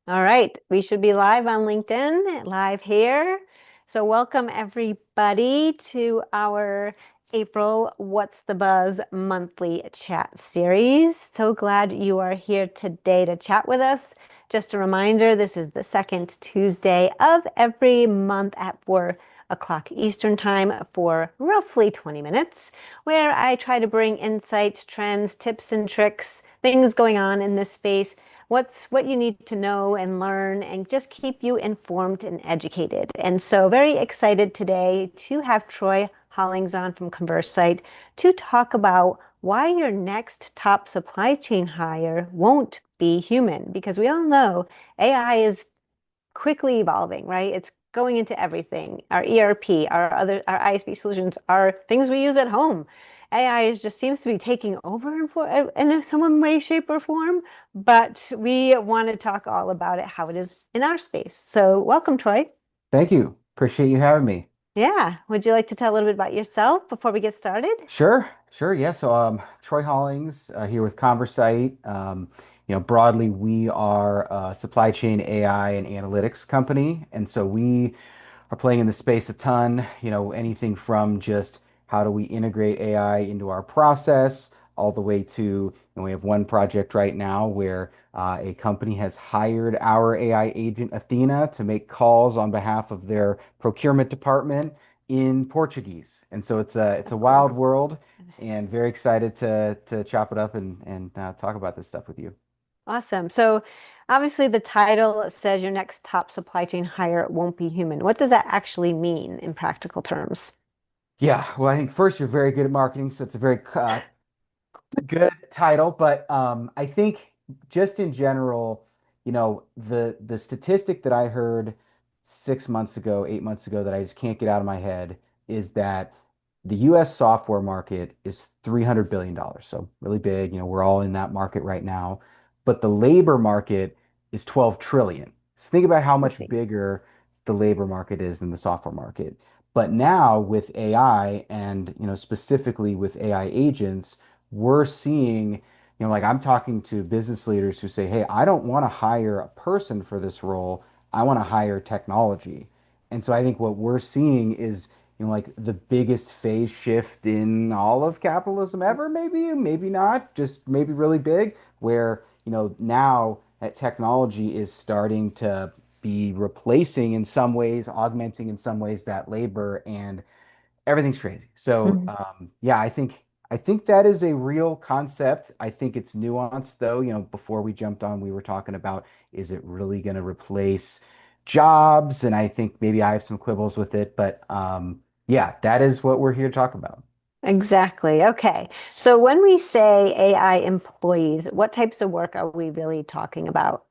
All right, we should be live on LinkedIn, live here. So, welcome everybody to our April What's the Buzz monthly chat series. So glad you are here today to chat with us. Just a reminder, this is the second Tuesday of every month at 4 o'clock Eastern Time for roughly 20 minutes, where I try to bring insights, trends, tips, and tricks, things going on in this space, what you need to know and learn, and just keep you informed and educated. And so very excited today to have Troy Hollings on from ConverSight to talk about why your next top supply chain hire won't be human, because we all know AI is quickly evolving, right? It's going into everything. Our ERP, our ISV solutions, are things we use at home. AI just seems to be taking over in some way, shape, or form. But we want to talk all about it, how it is in our space. So welcome, Troy. Thank you. Appreciate you having me. Yeah. Would you like to tell a little bit about yourself before we get started? Sure. Yeah. Troy Hollings here with ConverSight. Broadly, we are a supply chain AI and analytics company, and so we are playing in the space a ton. Anything from just how do we integrate AI into our process, all the way to, and we have one project right now where a company has hired our AI agent Athena to make calls on behalf of their procurement department in Portuguese. And so it's a wild world, and very excited to chop it up and talk about this stuff with you. Awesome. So obviously the title says your next top supply chain hire won't be human. What does that actually mean in practical terms? Yeah, well, I think first you're very good at marketing, so it's a very good title, but I think just in general, the statistic that I heard 6 months ago, 8 months ago, that I just can't get out of my head is that the U.S. software market is $300 billion. So really big. We're all in that market right now, but the labor market is 12 trillion. So think about how much Interesting. bigger the labor market is than the software market. But now with AI and, specifically with AI agents, we're seeing, like I'm talking to business leaders who say, hey, I don't want to hire a person for this role. I want to hire technology. And so I think what we're seeing is, like the biggest phase shift in all of capitalism ever, maybe not, just maybe really big, where, now that technology is starting to be replacing in some ways, augmenting in some ways that labor, and everything's crazy. So Mhm. yeah, I think that is a real concept. I think it's nuanced though. Before we jumped on, we were talking about, is it really going to replace jobs? And I think maybe I have some quibbles with it, but yeah, that is what we're here to talk about. Exactly. Okay. So when we say AI employees, what types of work are we really talking about?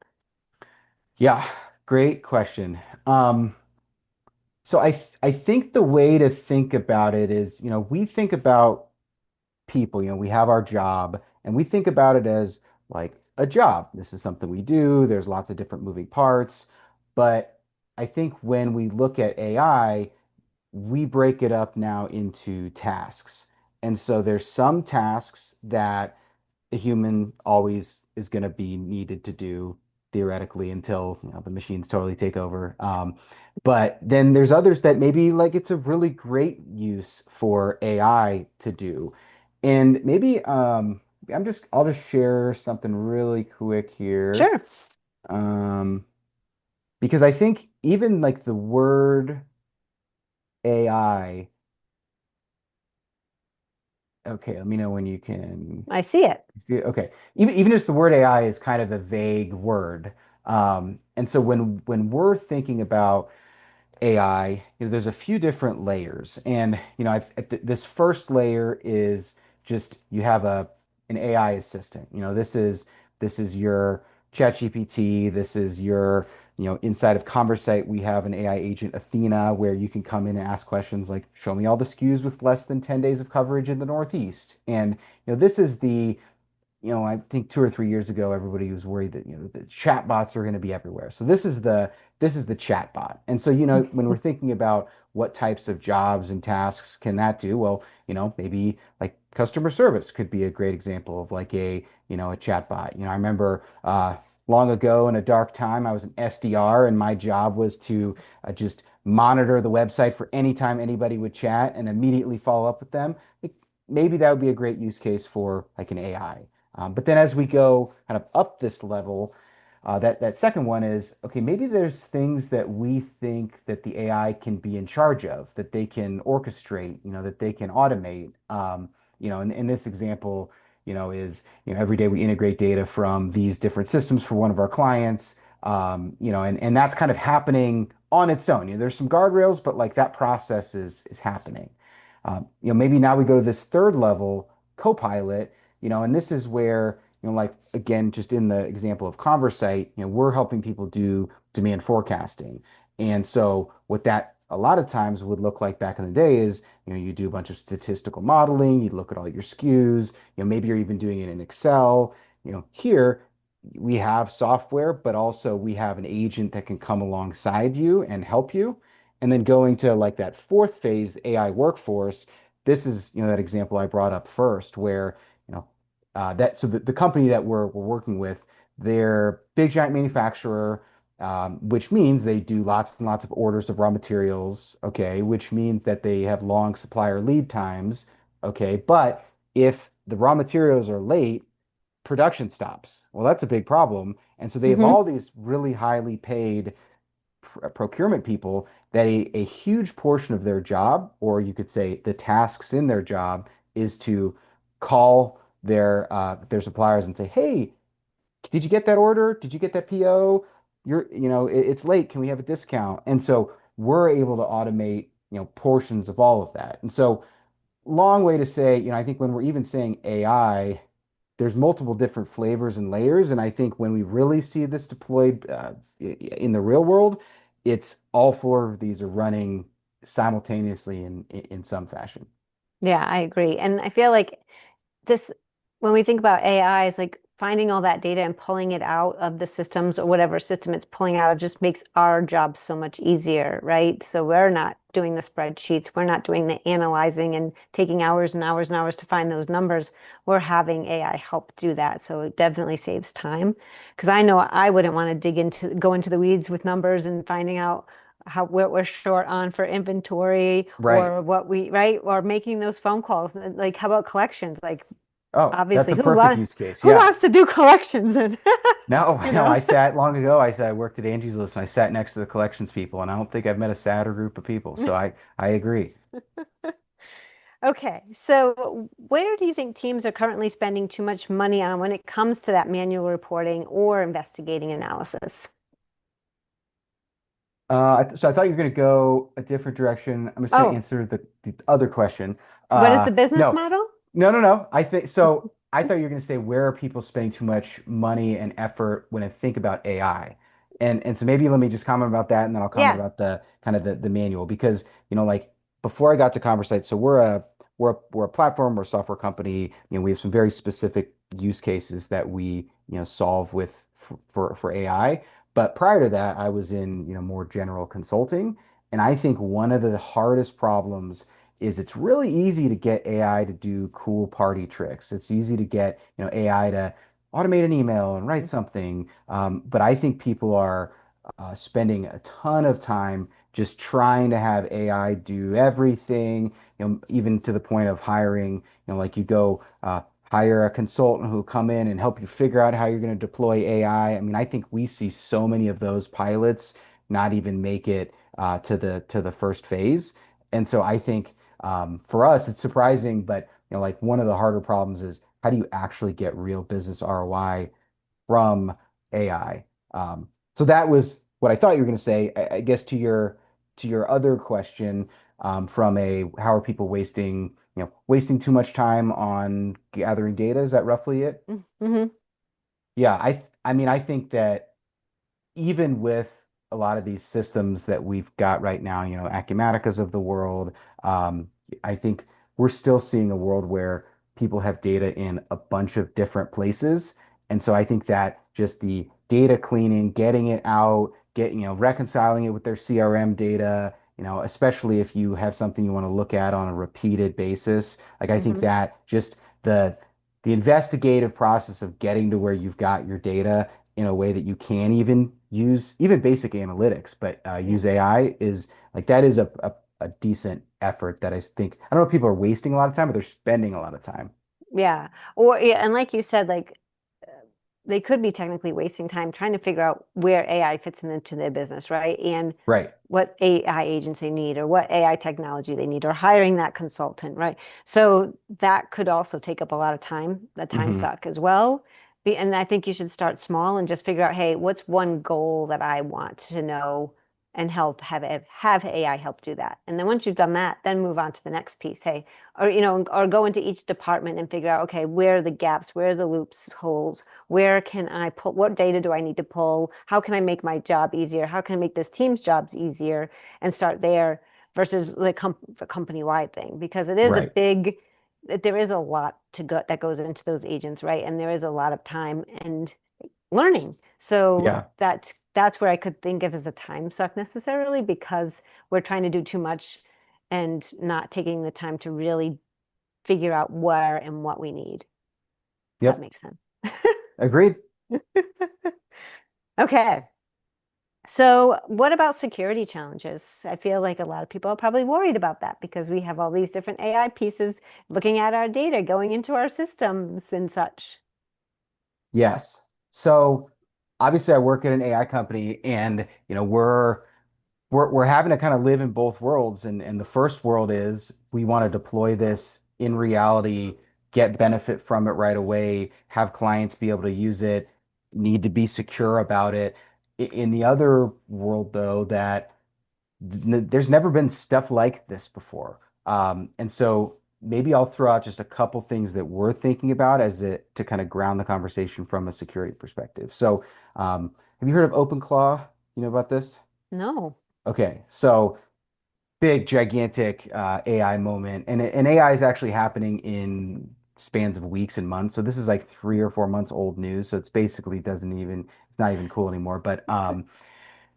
Yeah, great question. So I think the way to think about it is, we think about people. We have our job and we think about it as like a job. This is something we do. There's lots of different moving parts. But I think when we look at AI, we break it up now into tasks. And so there's some tasks that a human always is going to be needed to do theoretically until the machines totally take over. But then there's others that maybe like it's a really great use for AI to do. And maybe I'll just share something really quick here. Sure. Um, because I think even like the word AI, okay, let me know when you can I see it. see it. Okay. Even as the word AI is kind of a vague word. And so when we're thinking about AI, there's a few different layers. And, this first layer is just you have an AI assistant. This is your ChatGPT. This is your, inside of ConverSight, we have an AI agent, Athena, where you can come in and ask questions like, show me all the SKUs with less than 10 days of coverage in the Northeast. And, this is I think 2 or 3 years ago, everybody was worried that, the chatbots are going to be everywhere. So this is the chatbot. And so, when we're thinking about what types of jobs and tasks can that do, well, maybe like customer service could be a great example of like a chatbot. I remember long ago in a dark time, I was an SDR, and my job was to just monitor the website for any time anybody would chat and immediately follow up with them. Like, maybe that would be a great use case for like an AI. But then as we go kind of up this level, that second one is okay, maybe there's things that we think that the AI can be in charge of, that they can orchestrate, that they can automate. In this example, is, every day we integrate data from these different systems for one of our clients, and that's kind of happening on its own. There's some guardrails, but like that process is happening. Maybe now we go to this third level, Copilot, and this is where, like again, just in the example of ConverSight, we're helping people do demand forecasting. And so what that a lot of times would look like back in the day is, you do a bunch of statistical modeling, you look at all your SKUs, maybe you're even doing it in Excel. Here we have software, but also we have an agent that can come alongside you and help you. And then going to like that fourth phase, AI workforce, this is, that example I brought up first, where, the company that we're working with, they're big giant manufacturer, which means they do lots and lots of orders of raw materials, okay, which means that they have long supplier lead times, okay, but if the raw materials are late, production stops. Well, that's a big problem. And so they have Hmm. all these really highly paid procurement people that a huge portion of their job, or you could say the tasks in their job, is to call their suppliers and say, "Hey, did you get that order? Did you get that PO? It's late. Can we have a discount?" And so we're able to automate, portions of all of that. And so long way to say, I think when we're even saying AI, there's multiple different flavors and layers. And I think when we really see this deployed in the real world, it's all four of these are running simultaneously in some fashion. Yeah, I agree. And I feel like this, when we think about AI, is like finding all that data and pulling it out of the systems or whatever system it's pulling out, it just makes our job so much easier, right? So we're not doing the spreadsheets, we're not doing the analyzing and taking hours and hours and hours to find those numbers. We're having AI help do that. So it definitely saves time. Because I know I wouldn't want to go into the weeds with numbers and finding out what we're short on for inventory Right. or what we, right? Or making those phone calls. Like, how about collections? Like, Oh, that's obviously, a perfect use case. who Yeah. wants to do collections and No, you no, know? I sat long ago. I said I worked at Angie's List and I sat next to the collections people, and I don't think I've met a sadder group of people. So I agree. Okay, so where do you think teams are currently spending too much money on when it comes to that manual reporting or investigating analysis? So I thought you were going to go a different direction. I'm just going to Oh, answer the other question. what is the business No, model? no, no, no. I think so. I thought you were going to say, where are people spending too much money and effort when I think about AI? And so maybe let me just comment about that, and then I'll comment Yeah. about the kind of the manual, because like before I got to ConverSight, so we're a platform, we're a software company. We have some very specific use cases that we solve with for AI. But prior to that, I was in, more general consulting. And I think one of the hardest problems is it's really easy to get AI to do cool party tricks. It's easy to get, AI to automate an email and write something. But I think people are spending a ton of time just trying to have AI do everything, even to the point of hiring, like you go hire a consultant who come in and help you figure out how you're going to deploy AI. I mean, I think we see so many of those pilots not even make it to the first phase. And so I think for us, it's surprising, but like one of the harder problems is how do you actually get real business ROI from AI? So that was what I thought you were going to say. I guess to your other question, from a how are people wasting too much time on gathering data? Is that roughly it? Mm-hmm. Yeah, I mean, I think that even with a lot of these systems that we've got right now, Acumaticas of the world, um, I think we're still seeing a world where people have data in a bunch of different places. And so I think that just the data cleaning, getting it out, reconciling it with their CRM data, especially if you have something you want to look at on a repeated basis. Like I think Mm-hmm. that just the investigative process of getting to where you've got your data in a way that you can even use even basic analytics, but Yeah. use AI is like that is a decent effort that I think I don't know if people are wasting a lot of time, but they're spending a lot of time. Yeah. Or yeah, and like you said, like they could be technically wasting time trying to figure out where AI fits into their business, right? And Right. what AI agents they need or what AI technology they need or hiring that consultant, right? So that could also take up a lot of time, the time Hmm. suck as well. And I think you should start small and just figure out, hey, what's one goal that I want to know and help have AI help do that. And then once you've done that, then move on to the next piece. Hey, or or go into each department and figure out, okay, where are the gaps, where are the loops, holes, where can I pull, what data do I need to pull? How can I make my job easier? How can I make this team's jobs easier? And start there versus the company-wide thing because it is a Right. big, there is a lot to go that goes into those agents, right? And there is a lot of time and learning. So Yeah. that's where I could think of as a time suck necessarily because we're trying to do too much and not taking the time to really figure out where and what we need. If that Yep. makes sense. Agreed. Okay. So, what about security challenges? I feel like a lot of people are probably worried about that because we have all these different AI pieces looking at our data, going into our systems and such. Yes. So obviously I work at an AI company and we're having to kind of live in both worlds. And the first world is we want to deploy this in reality, get benefit from it right away, have clients be able to use it, need to be secure about it. In the other world, though, that there's never been stuff like this before. And so maybe I'll throw out just a couple things that we're thinking about as it to kind of ground the conversation from a security perspective. So, have you heard of OpenClaw? You know about this? No. Okay, so big, gigantic AI moment, and AI is actually happening in spans of weeks and months. So this is like 3 or 4 months old news. So it's basically doesn't even it's not even cool anymore. But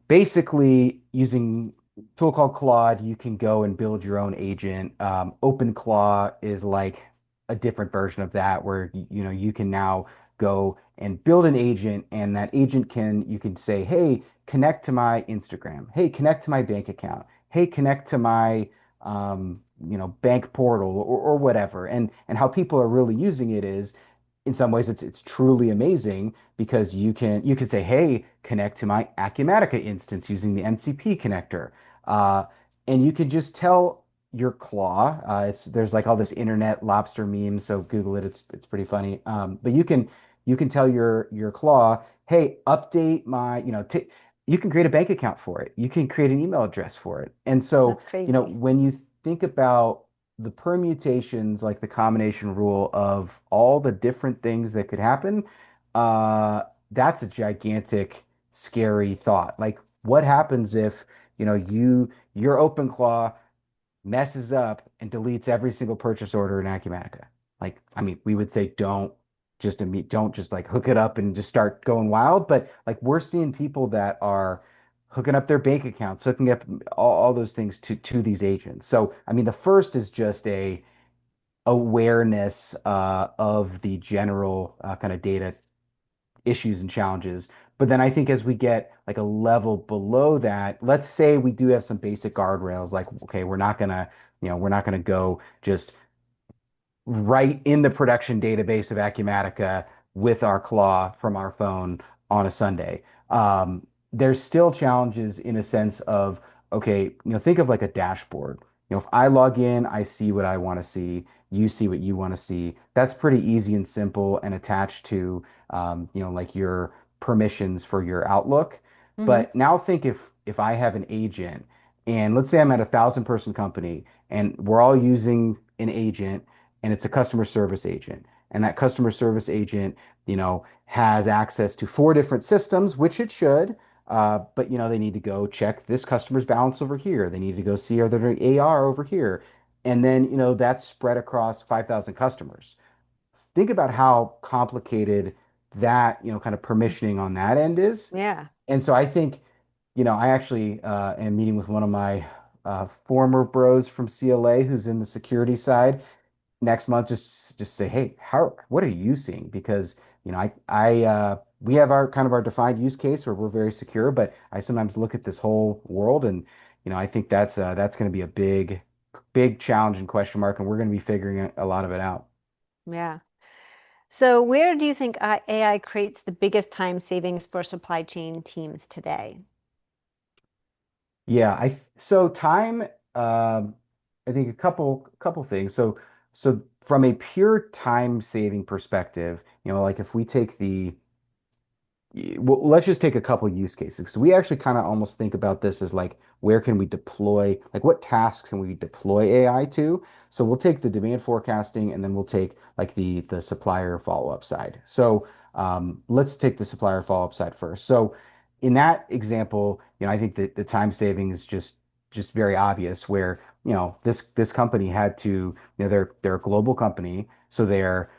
basically using a tool called Claude, you can go and build your own agent. OpenClaw is like a different version of that, where you can now go and build an agent, and that agent you can say, hey, connect to my Instagram. Hey, connect to my bank account. Hey, connect to my bank portal or whatever. And how people are really using it is in some ways it's truly amazing because you can say, hey, connect to my Acumatica instance using the NCP connector. Uh, and you can just tell your claw, there's like all this internet lobster meme, so Google it, it's pretty funny. But you can tell your claw, hey, update my, you can create a bank account for it. You can create an email address for it. And so, That's crazy. when you think about the permutations, like the combination rule of all the different things that could happen, uh, that's a gigantic, scary thought. Like, what happens if, your OpenClaw messes up and deletes every single purchase order in Acumatica? Like, I mean, we would say don't just like hook it up and just start going wild. But like, we're seeing people that are hooking up their bank accounts, hooking up all those things to these agents. So, I mean, the first is just a awareness of the general kind of data issues and challenges. But then I think as we get like a level below that, let's say we do have some basic guardrails, like, okay, we're not gonna go just right in the production database of Acumatica with our claw from our phone on a Sunday. There's still challenges in a sense of, okay, think of like a dashboard. If I log in, I see what I want to see, you see what you want to see. That's pretty easy and simple and attached to, like your permissions for your Outlook. Hmm. But now think if I have an agent, and let's say I'm at 1,000-person company, and we're all using an agent and it's a customer service agent. And that customer service agent, has access to 4 different systems, which it should. But they need to go check this customer's balance over here. They need to go see are there AR over here. And then, that's spread across 5,000 customers. Think about how complicated that, kind of permissioning on that end is. Yeah. And so I think, I actually am meeting with one of my former bros from CLA who's in the security side next month. Just say, hey, what are you seeing? Because we have our kind of our defined use case where we're very secure, but I sometimes look at this whole world and I think that's going to be a big challenge and question mark, and we're going to be figuring a lot of it out. Yeah. So where do you think AI creates the biggest time savings for supply chain teams today? Yeah, so time, I think a couple things. So from a pure time saving perspective, like if we take well, let's just take a couple use cases. So we actually kind of almost think about this as like, where can we deploy, like what tasks can we deploy AI to? So we'll take the demand forecasting and then we'll take like the supplier follow-up side. So let's take the supplier follow-up side first. So in that example, I think that the time saving is just very obvious where, this company had to, they're a global company, so they're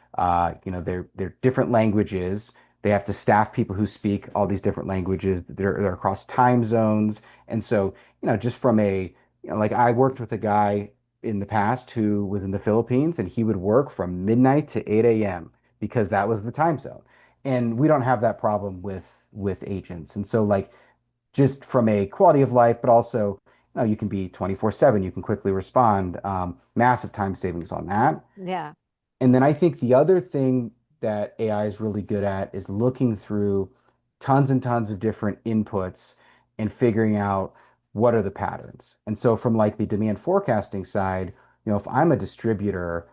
different languages. They have to staff people who speak all these different languages. They're across time zones. And so, just from like I worked with a guy in the past who was in the Philippines and he would work from midnight to 8 a.m. because that was the time zone. And we don't have that problem with agents. And so like just from a quality of life, but also, you can be 24/7, you can quickly respond, massive time savings on that. Yeah. And then I think the other thing that AI is really good at is looking through tons and tons of different inputs and figuring out what are the patterns. And so from like the demand forecasting side, if I'm a distributor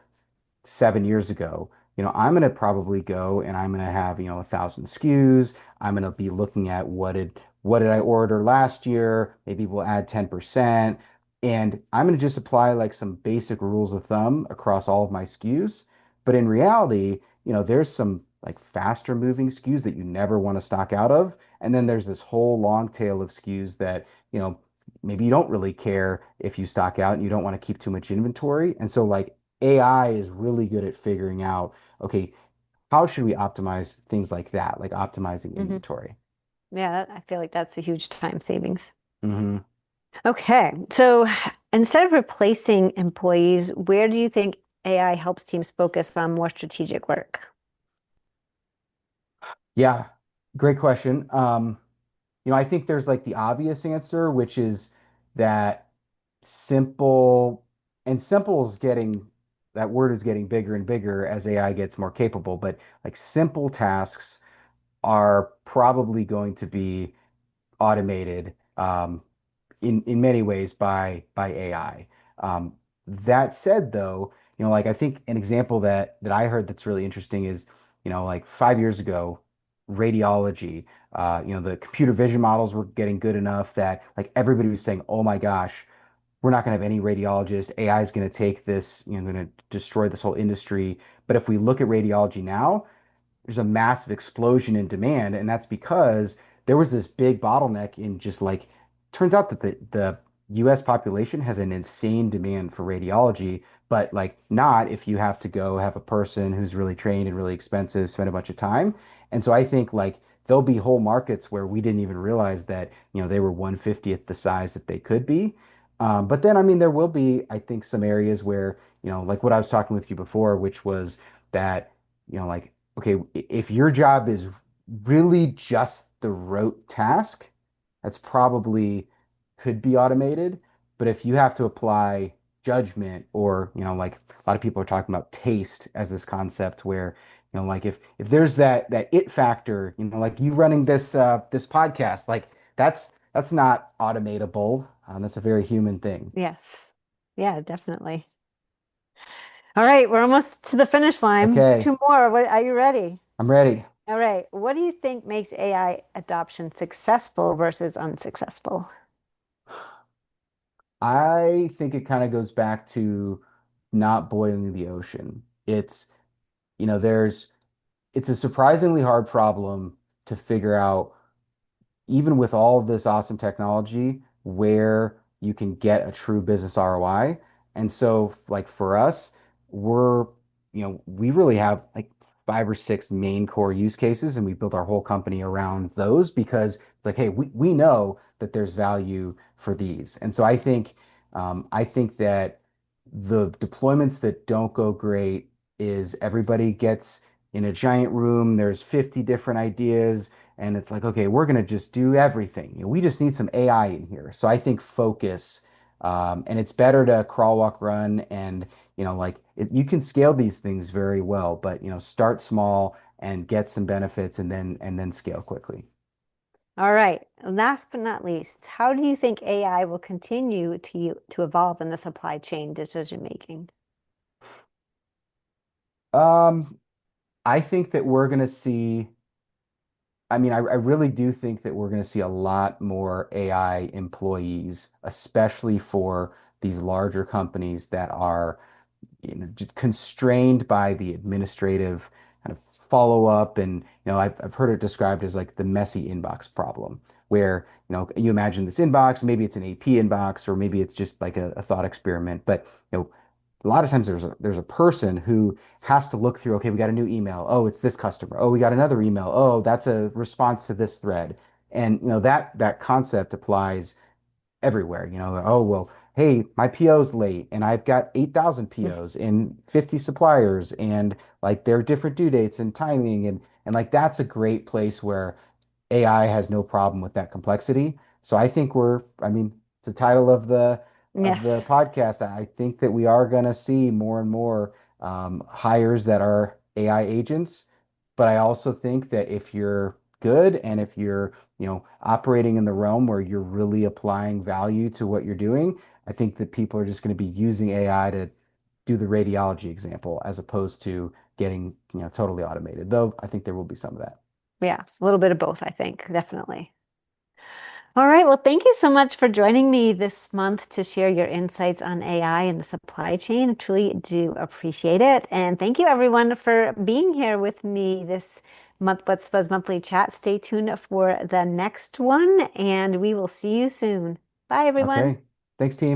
7 years ago, I'm going to probably go and I'm going to have, 1,000 SKUs. I'm going to be looking at what did I order last year? Maybe we'll add 10%. And I'm going to just apply like some basic rules of thumb across all of my SKUs. But in reality, there's some like faster moving SKUs that you never want to stock out of. And then there's this whole long tail of SKUs that, maybe you don't really care if you stock out and you don't want to keep too much inventory. And so like AI is really good at figuring out, okay, how should we optimize things like that, like optimizing Hmm. inventory? Yeah, I feel like that's a huge time savings. Hmm. Okay. So instead of replacing employees, where do you think AI helps teams focus on more strategic work? Yeah, great question. I think there's like the obvious answer, which is that simple and simple is getting that word is getting bigger and bigger as AI gets more capable, but like simple tasks are probably going to be automated in many ways by AI. That said, though, like I think an example that I heard that's really interesting is, like 5 years ago, radiology, the computer vision models were getting good enough that like everybody was saying, oh my gosh, we're not going to have any radiologists. AI is going to take this, going to destroy this whole industry. But if we look at radiology now, there's a massive explosion in demand, and that's because there was this big bottleneck in just like turns out that the US population has an insane demand for radiology, but like not if you have to go have a person who's really trained and really expensive, spend a bunch of time. And so I think like there'll be whole markets where we didn't even realize that, they were 1/50th the size that they could be. But then, I mean, there will be, I think, some areas where, like what I was talking with you before, which was that, like okay, if your job is really just the rote task, that's probably could be automated. But if you have to apply judgment or, like a lot of people are talking about taste as this concept where, like if there's that it factor, like you running this podcast, like that's not automatable. That's a very human thing. Yes. Yeah, definitely. All right, we're almost to the finish line. Okay, Two more. What, are you ready? I'm ready. All right. What do you think makes AI adoption successful versus unsuccessful? I think it kind of goes back to not boiling the ocean. There's it's a surprisingly hard problem to figure out even with all of this awesome technology, where you can get a true business ROI. And so, like for us, we're, we really have like 5 or 6 main core use cases, and we built our whole company around those because it's like, hey, we know that there's value for these. And so I think that the deployments that don't go great is everybody gets in a giant room, there's 50 different ideas, and it's like, okay, we're going to just do everything. We just need some AI in here. So I think focus, and it's better to crawl, walk, run, and you can scale these things very well, but start small and get some benefits, and then scale quickly. All right. Last but not least, how do you think AI will continue to evolve in the supply chain decision making? Um, I think that we're going to see. I mean, I really do think that we're going to see a lot more AI employees, especially for these larger companies that are, just constrained by the administrative kind of follow up. And, I've heard it described as like the messy inbox problem, where, you imagine this inbox, maybe it's an AP inbox, or maybe it's just like a thought experiment. But, a lot of times there's a person who has to look through, okay, we got a new email. Oh, it's this customer. Oh, we got another email. Oh, that's a response to this thread. And that concept applies everywhere. Oh, well, hey, my PO's late and I've got 8,000 POs and 50 suppliers, and like there are different due dates and timing, and like that's a great place where AI has no problem with that complexity. So I think I mean, it's the title of the Yes. podcast. I think that we are going to see more and more hires that are AI agents. But I also think that if you're good and if you're, operating in the realm where you're really applying value to what you're doing, I think that people are just going to be using AI to do the radiology example as opposed to getting, totally automated. Though I think there will be some of that. Yeah, a little bit of both, I think, definitely. All right. Well, thank you so much for joining me this month to share your insights on AI and the supply chain. I truly do appreciate it. And thank you everyone for being here with me this month, What's Buzz Monthly Chat. Stay tuned for the next one, and we will see you soon. Bye, everyone. Okay. Thanks, team.